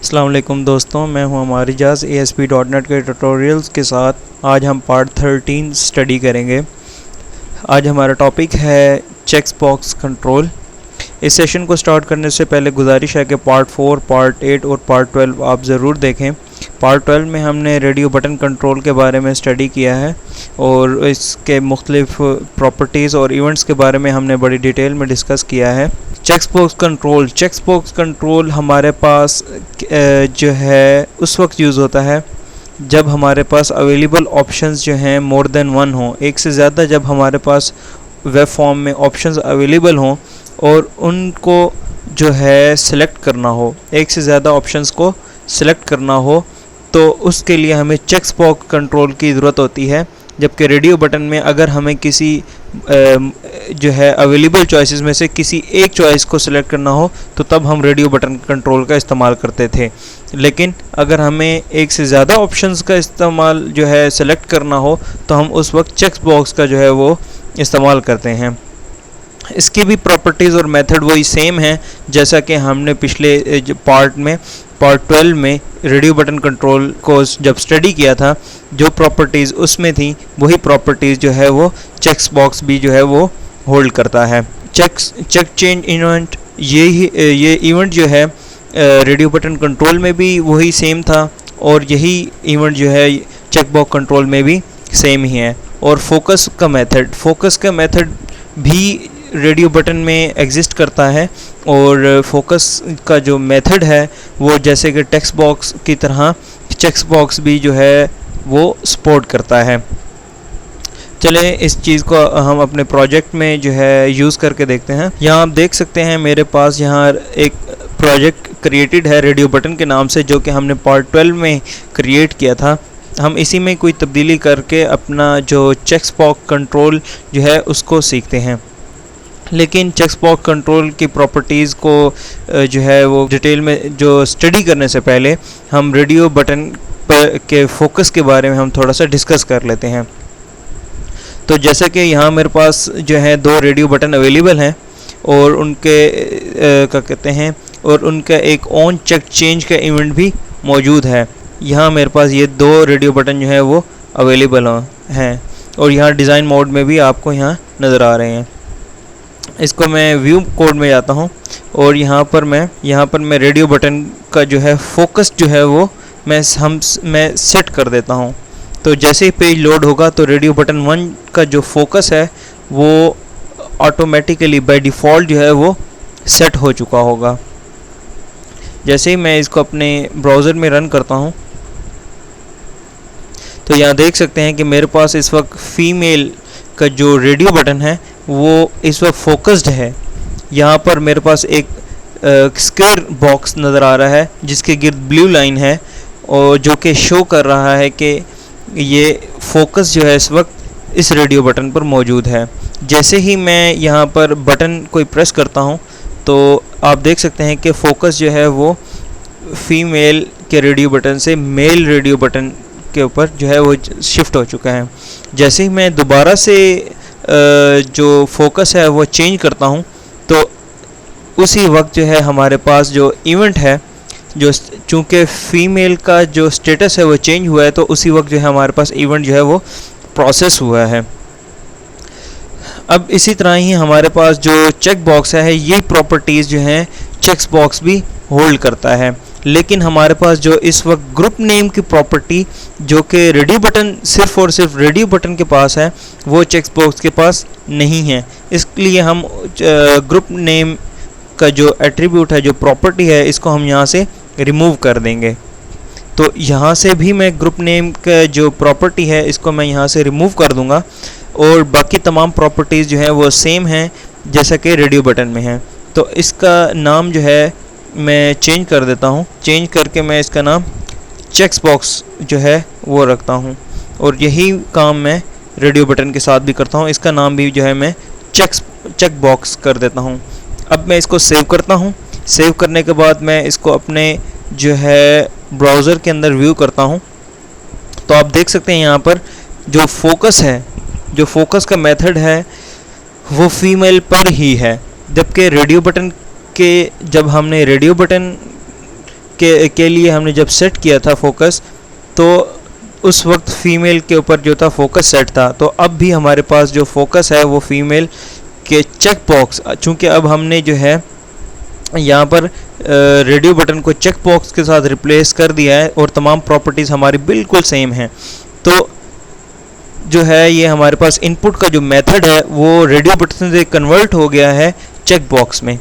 अस्सलाम वालेकुम दोस्तों, मैं हूं हमारी जाज ASP.NET के ट्यूटोरियल्स के साथ। आज हम पार्ट 13 स्टडी करेंगे। आज हमारा टॉपिक है चेक्स बॉक्स कंट्रोल। इस सेशन को स्टार्ट करने से पहले गुजारिश है कि पार्ट 4, पार्ट 8 और पार्ट 12 आप ज़रूर देखें। पार्ट 12 में हमने रेडियो बटन कंट्रोल के बारे में स्टडी किया है और इसके मुख्तलिफ प्रॉपर्टीज़ और इवेंट्स के बारे में हमने बड़ी डिटेल में डिस्कस किया है। चेक्स बॉक्स कंट्रोल हमारे पास जो है उस वक्त यूज़ होता है जब हमारे पास अवेलेबल ऑप्शंस जो हैं मोर देन वन हों, एक से ज़्यादा जब हमारे पास वेब फॉर्म में ऑप्शंस अवेलेबल हों और उनको जो है सेलेक्ट करना हो, एक से ज़्यादा ऑप्शंस को सेलेक्ट करना हो, तो उसके लिए हमें चेक्स बॉक्स कंट्रोल की ज़रूरत होती है। जबकि रेडियो बटन में अगर हमें किसी जो है अवेलेबल चॉइसेस में से किसी एक चॉइस को सिलेक्ट करना हो तो तब हम रेडियो बटन कंट्रोल का इस्तेमाल करते थे। लेकिन अगर हमें एक से ज़्यादा ऑप्शंस का इस्तेमाल जो है सेलेक्ट करना हो तो हम उस वक्त चेक्स बॉक्स का जो है वो इस्तेमाल करते हैं। इसकी भी प्रॉपर्टीज़ और मेथड वही सेम है जैसा कि हमने पिछले पार्ट 12 में रेडियो बटन कंट्रोल को जब स्टडी किया था। जो प्रॉपर्टीज़ उसमें थी वही प्रॉपर्टीज़ जो है वो चेक्स बॉक्स भी जो है वो होल्ड करता है। चेक चेंज इवेंट ये इवेंट जो है रेडियो बटन कंट्रोल में भी वही सेम था और यही इवेंट जो है चेक बॉक्स कंट्रोल में भी सेम ही है। और फोकस का मेथड भी रेडियो बटन में एग्जिस्ट करता है और फोकस का जो मेथड है वो जैसे कि टेक्स्ट बॉक्स की तरह चेक्स बॉक्स भी जो है वो सपोर्ट करता है। चले इस चीज़ को हम अपने प्रोजेक्ट में जो है यूज़ करके देखते हैं। यहाँ आप देख सकते हैं मेरे पास यहाँ एक प्रोजेक्ट क्रिएटेड है रेडियो बटन के नाम से, जो कि हमने पार्ट 12 में क्रिएट किया था। हम इसी में कोई तब्दीली करके अपना जो चेक्स बॉक्स कंट्रोल जो है उसको सीखते हैं। लेकिन चेक्स बॉक्स कंट्रोल की प्रॉपर्टीज़ को जो है वो डिटेल में जो स्टडी करने से पहले हम रेडियो बटन पर के फोकस के बारे में हम थोड़ा सा डिस्कस कर लेते हैं। तो जैसे कि यहाँ मेरे पास जो है 2 रेडियो बटन अवेलेबल हैं और उनके क्या कहते हैं और उनका एक ऑन चेक चेंज का इवेंट भी मौजूद है। यहाँ मेरे पास ये 2 रेडियो बटन जो है वो अवेलेबल हैं और यहाँ डिज़ाइन मोड में भी आपको यहाँ नज़र आ रहे हैं। इसको मैं व्यू कोड में जाता हूँ और यहाँ पर मैं रेडियो बटन का जो है फोकस जो है वो मैं सेट कर देता हूँ। तो जैसे ही पेज लोड होगा तो रेडियो बटन 1 का जो फोकस है वो ऑटोमेटिकली बाय डिफ़ॉल्ट जो है वो सेट हो चुका होगा। जैसे ही मैं इसको अपने ब्राउज़र में रन करता हूँ तो यहाँ देख सकते हैं कि मेरे पास इस वक्त फीमेल का जो रेडियो बटन है वो इस वक्त फोकस्ड है। यहाँ पर मेरे पास एक स्क्वायर बॉक्स नज़र आ रहा है जिसके गिर्द ब्लू लाइन है और जो कि शो कर रहा है कि ये फोकस जो है इस वक्त इस रेडियो बटन पर मौजूद है। जैसे ही मैं यहाँ पर बटन कोई प्रेस करता हूँ तो आप देख सकते हैं कि फोकस जो है वो फीमेल के रेडियो बटन से मेल रेडियो बटन के ऊपर जो है वो शिफ्ट हो चुका है। जैसे ही मैं दोबारा से जो फोकस है वो चेंज करता हूँ तो उसी वक्त जो है हमारे पास जो इवेंट है, जो चूँकि फ़ीमेल का जो स्टेटस है वो चेंज हुआ है तो उसी वक्त जो है हमारे पास इवेंट जो है वो प्रोसेस हुआ है। अब इसी तरह ही हमारे पास जो चेक बॉक्स है ये प्रॉपर्टीज़ जो हैं चेक्स बॉक्स भी होल्ड करता है। लेकिन हमारे पास जो इस वक्त ग्रुप नेम की प्रॉपर्टी जो कि रेडियो बटन सिर्फ़ और सिर्फ रेडियो बटन के पास है वो चेक्स बॉक्स के पास नहीं है। इसलिए हम ग्रुप नेम का जो एट्रीब्यूट है, जो प्रॉपर्टी है, इसको हम यहाँ से रिमूव कर देंगे। तो यहाँ से भी मैं ग्रुप नेम का जो प्रॉपर्टी है इसको मैं यहाँ से रिमूव कर दूँगा और बाकी तमाम प्रॉपर्टीज़ जो हैं वो सेम हैं जैसा कि रेडियो बटन में है। तो इसका नाम जो है मैं चेंज कर देता हूँ। चेंज करके मैं इसका नाम चेक्स बॉक्स जो है वो रखता हूँ और यही काम मैं रेडियो बटन के साथ भी करता हूँ। इसका नाम भी जो है मैं चेक बॉक्स कर देता हूँ। अब मैं इसको सेव करता हूँ। सेव करने के बाद मैं इसको अपने जो है ब्राउज़र के अंदर व्यू करता हूँ तो आप देख सकते हैं यहाँ पर जो फोकस है, जो फोकस का मेथड है वो फीमेल पर ही है। जबकि रेडियो बटन के जब हमने रेडियो बटन के लिए हमने जब सेट किया था फोकस, तो उस वक्त फ़ीमेल के ऊपर जो था फोकस सेट था। तो अब भी हमारे पास जो फोकस है वो फ़ीमेल के चेक बॉक्स, चूँकि अब हमने जो है यहाँ पर रेडियो बटन को चेक बॉक्स के साथ रिप्लेस कर दिया है और तमाम प्रॉपर्टीज़ हमारी बिल्कुल सेम हैं। तो जो है ये हमारे पास इनपुट का जो मेथड है वो रेडियो बटन से कन्वर्ट हो गया है चेक बॉक्स में,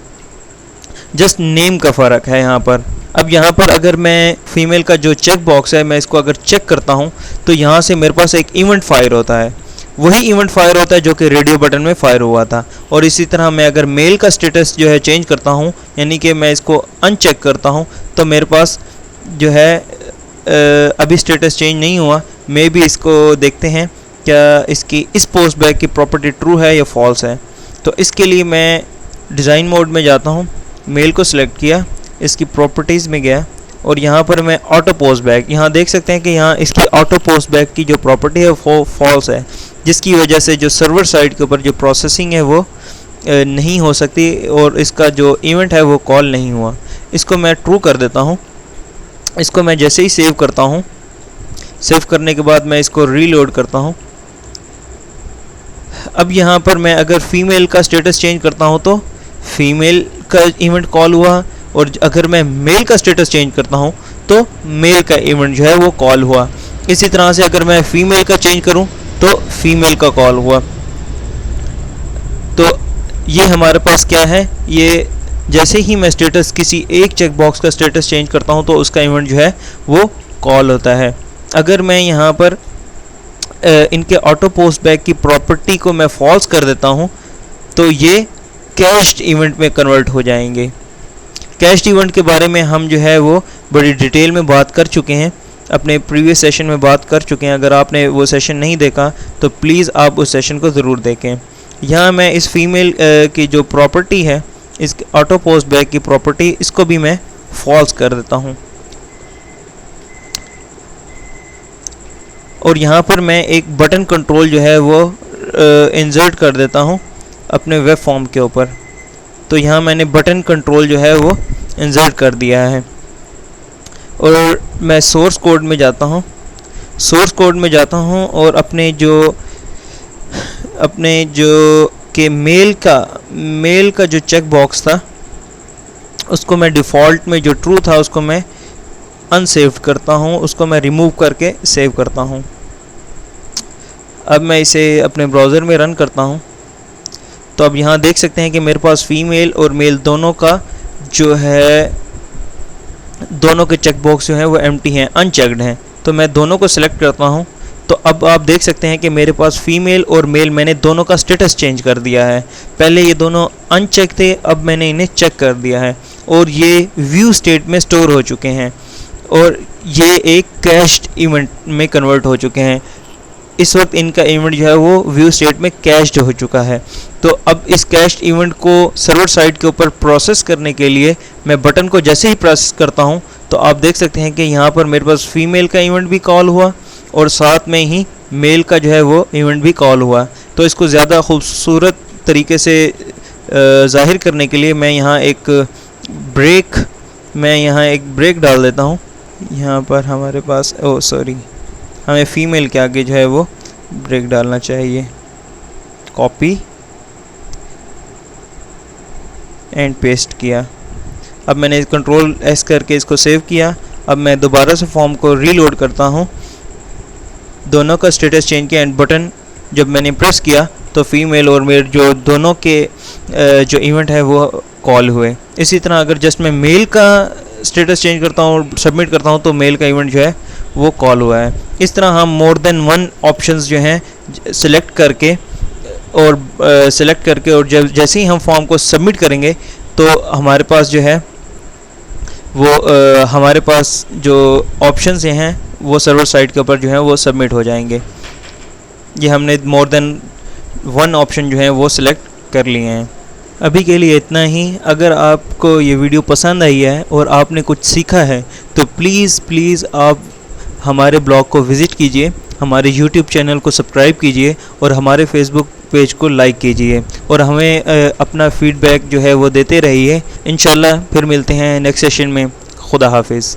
जस्ट नेम का फ़र्क है यहाँ पर। अब यहाँ पर अगर मैं फ़ीमेल का जो चेक बॉक्स है मैं इसको अगर चेक करता हूँ तो यहाँ से मेरे पास एक इवेंट फायर होता है, वही इवेंट फायर होता है जो कि रेडियो बटन में फायर हुआ था। और इसी तरह मैं अगर मेल का स्टेटस जो है चेंज करता हूँ, यानी कि मैं इसको अनचेक करता हूँ, तो मेरे पास जो है अभी स्टेटस चेंज नहीं हुआ। मे भी इसको देखते हैं क्या इसकी इस पोस्ट बैग की प्रॉपर्टी ट्रू है या फॉल्स है। तो इसके लिए मैं डिज़ाइन मोड में जाता हूँ, मेल को सिलेक्ट किया, इसकी प्रॉपर्टीज़ में गया और यहाँ पर मैं ऑटो पोस्ट बैग, यहाँ देख सकते हैं कि यहाँ इसकी ऑटो पोस्ट बैग की जो प्रॉपर्टी है वो फॉल्स है, जिसकी वजह से जो सर्वर साइड के ऊपर जो प्रोसेसिंग है वो नहीं हो सकती और इसका जो इवेंट है वो कॉल नहीं हुआ। इसको मैं ट्रू कर देता हूँ। इसको मैं जैसे ही सेव करता हूँ, सेव करने के बाद मैं इसको रीलोड करता हूँ। अब यहाँ पर मैं अगर फ़ीमेल का स्टेटस चेंज करता हूँ तो फ़ीमेल का इवेंट कॉल हुआ, और अगर मैं मेल का स्टेटस चेंज करता हूँ तो मेल का इवेंट जो है वो कॉल हुआ। इसी तरह से अगर मैं फ़ीमेल का चेंज करूँ तो फ़ीमेल का कॉल हुआ। तो ये हमारे पास क्या है, ये जैसे ही मैं स्टेटस किसी एक चेक बॉक्स का स्टेटस चेंज करता हूँ तो उसका इवेंट जो है वो कॉल होता है। अगर मैं यहाँ पर इनके ऑटो पोस्ट बैग की प्रॉपर्टी को मैं फॉल्स कर देता हूँ तो ये कैश्ड इवेंट में कन्वर्ट हो जाएंगे। कैश्ड इवेंट के बारे में हम जो है वो बड़ी डिटेल में बात कर चुके हैं, अपने प्रीवियस सेशन में बात कर चुके हैं। अगर आपने वो सेशन नहीं देखा तो प्लीज़ आप उस सेशन को ज़रूर देखें। यहाँ मैं इस फ़ीमेल की जो प्रॉपर्टी है, इस ऑटो पोस्ट बैग की प्रॉपर्टी, इसको भी मैं फॉल्स कर देता हूँ। और यहाँ पर मैं एक बटन कंट्रोल जो है वो इंसर्ट कर देता हूँ अपने वेब फॉर्म के ऊपर। तो यहाँ मैंने बटन कंट्रोल जो है वो इंसर्ट कर दिया है। और मैं सोर्स कोड में जाता हूँ, सोर्स कोड में जाता हूँ और अपने जो कि मेल का जो चेक बॉक्स था उसको मैं डिफ़ॉल्ट में जो ट्रू था उसको मैं अनसेव्ड करता हूँ, उसको मैं रिमूव करके सेव करता हूँ। अब मैं इसे अपने ब्राउज़र में रन करता हूँ तो अब यहाँ देख सकते हैं कि मेरे पास फ़ीमेल और मेल दोनों का जो है, दोनों के चेक बॉक्स जो हैं वो एम्प्टी हैं, अनचेक्ड हैं। तो मैं दोनों को सिलेक्ट करता हूँ तो अब आप देख सकते हैं कि मेरे पास फ़ीमेल और मेल, मैंने दोनों का स्टेटस चेंज कर दिया है। पहले ये दोनों अनचेक थे, अब मैंने इन्हें चेक कर दिया है और ये व्यू स्टेट में स्टोर हो चुके हैं और ये एक कैश्ड इवेंट में कन्वर्ट हो चुके हैं। इस वक्त इनका इवेंट जो है वो व्यू स्टेट में कैश्ड हो चुका है। तो अब इस कैश्ड इवेंट को सर्वर साइड के ऊपर प्रोसेस करने के लिए मैं बटन को जैसे ही प्रेस करता हूं तो आप देख सकते हैं कि यहाँ पर मेरे पास फ़ीमेल का इवेंट भी कॉल हुआ और साथ में ही मेल का जो है वो इवेंट भी कॉल हुआ। तो इसको ज़्यादा खूबसूरत तरीके से ज़ाहिर करने के लिए मैं यहाँ एक ब्रेक डाल देता हूँ। यहाँ पर हमारे पास हमें फ़ीमेल के आगे जो है वो ब्रेक डालना चाहिए। कॉपी एंड पेस्ट किया। अब मैंने कंट्रोल एस करके इसको सेव किया। अब मैं दोबारा से फॉर्म को रीलोड करता हूँ, दोनों का स्टेटस चेंज किया एंड बटन जब मैंने प्रेस किया तो फ़ीमेल और मेल जो दोनों के जो इवेंट है वो कॉल हुए। इसी तरह अगर जस्ट मैं मेल का स्टेटस चेंज करता हूँ और सबमिट करता हूँ तो मेल का इवेंट जो है वो कॉल हुआ है। इस तरह हम मोर देन वन ऑप्शंस जो हैं सिलेक्ट करके और जब जैसे ही हम फॉर्म को सबमिट करेंगे तो हमारे पास जो है वो हमारे पास जो ऑप्शंस हैं वो सर्वर साइड के ऊपर जो है वो सबमिट हो जाएंगे। ये हमने मोर देन वन ऑप्शन जो है वो सिलेक्ट कर लिए हैं। अभी के लिए इतना ही। अगर आपको ये वीडियो पसंद आई है और आपने कुछ सीखा है तो प्लीज़ आप हमारे ब्लॉग को विज़िट कीजिए, हमारे YouTube चैनल को सब्सक्राइब कीजिए और हमारे Facebook पेज को लाइक कीजिए और हमें अपना फीडबैक जो है वो देते रहिए। इंशाल्लाह फिर मिलते हैं नेक्स्ट सेशन में। खुदा हाफिज़।